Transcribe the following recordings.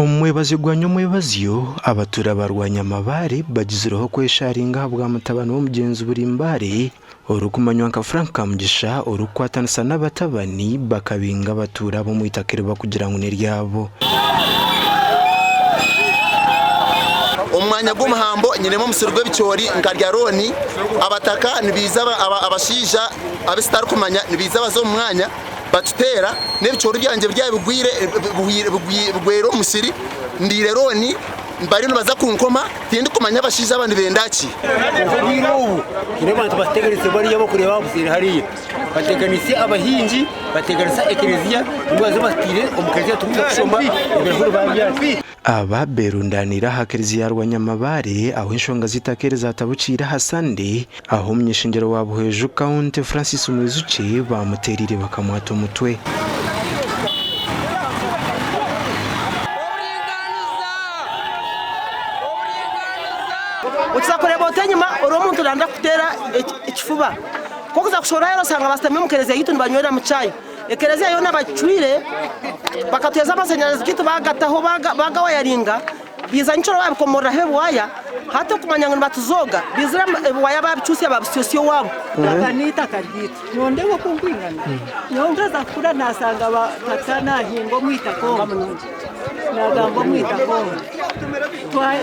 Umuyobozi gwanya umuyoboziyo abatura barwanya amabare bagizireho kwesharinga bwa mutabano w'umugenzi burimbare urukumanywa nka Frank Kamugisha urukwatanisa n'abatabani bakabinga abatura bo mu itakere bakugira ngo neryabo umwanya gw'umuhambo nyine mu musirwe bicori nkarya roni abataka nibiza abashija abistar kumanya nibiza bazo mu mwanya batutera n'ibicoro byanje byabigwire bugwero musiri ndire roni mbari baza kunkoma tindi kumanya abashija abandi bendaki kire bantu bategeretse bari yabo kureba busiri hariya bateganise abahinji bateganisa ekereziya ndwazo batire umukereziya tuvuga kushoma ibihuru babyati aba berundanira hakereziya rwanyamabare aho inshonga zitakere zatabucira Hasande aho mnyishingiro wabo heju County Francis Umuzuce bamuterire bakamuhata umutwe ukizakoreba utanyuma uri umuntu uranda kutera ikifuba kuko uzakushora rero sanga bastamye mu kereziya yitu nbanywera mu cyayi ekereziya yo nabacwire bakateza amashanyarazi kitu bagataho bagawayaringa biza ncoro babikomora hebo waya hata kumanya ngo batuzoga bizira waya babicusiye babisosiyo wabo kanita kagitu nondeho kungwingana yonga zakura nasanga batakana hingo mwitako nagambo mwitako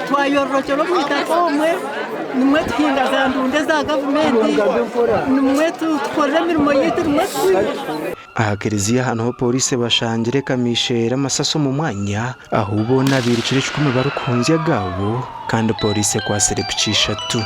twayorokero mwitako mwe nimwe tuhinga za ndunde za gavumenti nimwe tukora mirimo yitu nimwe aha kereziya hano ho polisi bashangire kamishera amasaso mu mwanya aho ubona biricire 10 barukunze gabo kandi polisi kwa serepicisha tu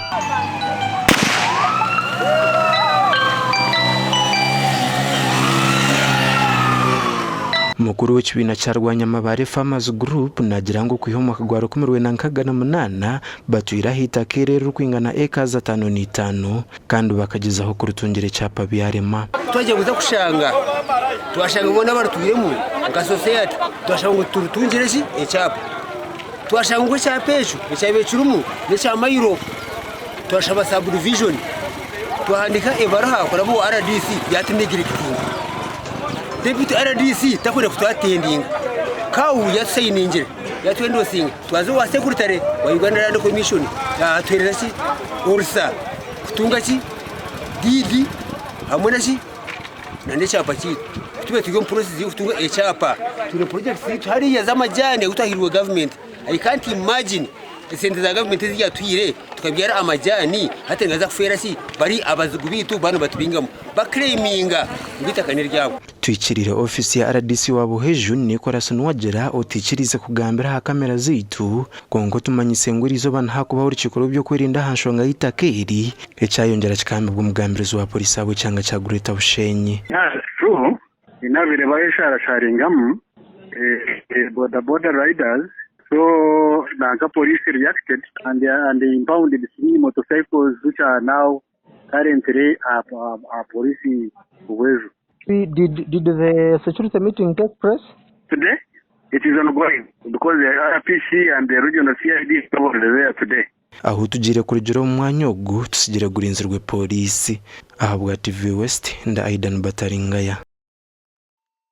mukuru w'ikibina cyarwanya amabare Farmers Group nagira ngo kwihoma kagwaro kumirwe na nkagana munana batwira hita kerero kwingana ekaza 5 kandi bakagizaho kurutungire cyapa byarema twaje guza kushanga twashanga ubona barutuyemo nka society twashanga ngo turutungire shi ecyapa twashanga ngo cyapejo ecyabecurumu n'ecyamayiro twashaba subdivision twahandika ebaraha korabo RDC yatindigire kitinga Deputy RDC takore kutwatendinga kawu ya sayiningire ya twendosinga twazo wa secretary wa Uganda Land Commission ya twererasi ursa kutunga ki didi amona ki nande cyapa ki tube tugo process yo kutunga echapa turi project hari ya zamajane utahirwe government I can't imagine sente za government zijya tuyire tukabyara amajani hatengaza kufera si bari abazugubitu bano batubingamo bakreminga bitaka niryabo twikirire ofisi ya RDC wabo heju ni korasoni wagera utikirize kugambira ha kamera zitu kongo tumanyise ngurizo bana hakuba uri cikoro byo kwirinda hanshonga yitakeri ecyayongera kikambirwa umugambirizo wa polisi abo cyanga cyagureta bushenyi true inabire bayeshara sharingamu border riders. So the police reacted and they impounded 3 motorcycles which are now currently police Uwezu. Did the security meeting take place? Today? It is ongoing because the RPC and the regional CID is over there today. Aho tugire kurigero umwanyogo tusigire gurinzirwe polisi ahabwa TV West nda Aidan Bataringaya.